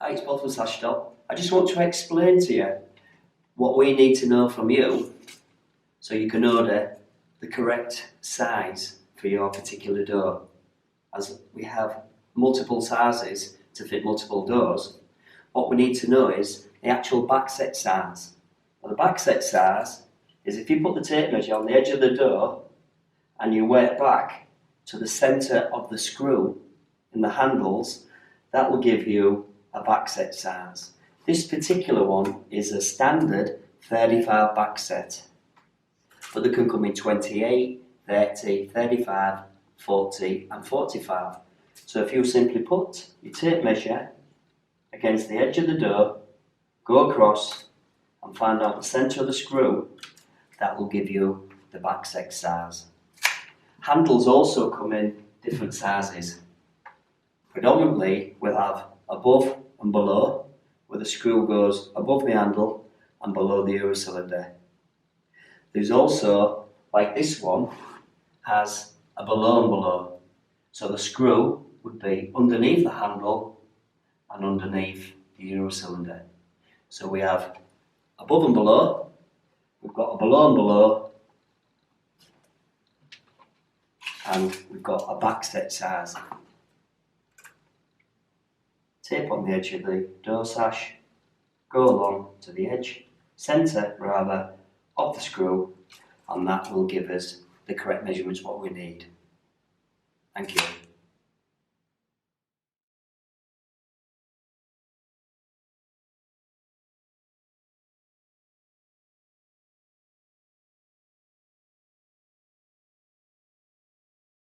Hi, it's Paul from Slashdot. I just want to explain to you what we need to know from you so you can order the correct size for your particular door. As we have multiple sizes to fit multiple doors, what we need to know is the actual backset size. Now, the backset size is if you put the tape measure on the edge of the door and you work back to the centre of the screw in the handles, that will give you a backset size. This particular one is a standard 35 backset, but they can come in 28, 30, 35, 40 and 45. So if you simply put your tape measure against the edge of the door, go across and find out the centre of the screw, that will give you the backset size. Handles also come in different sizes. Predominantly we'll have above and below, where the screw goes above the handle and below the Eurocylinder. There's also, like this one, has a below and below. So the screw would be underneath the handle and underneath the Eurocylinder. So we have above and below, we've got a below and below, and we've got a backset size. Tape on the edge of the door sash, go along to the edge, centre rather, of the screw, and that will give us the correct measurements what we need. Thank you.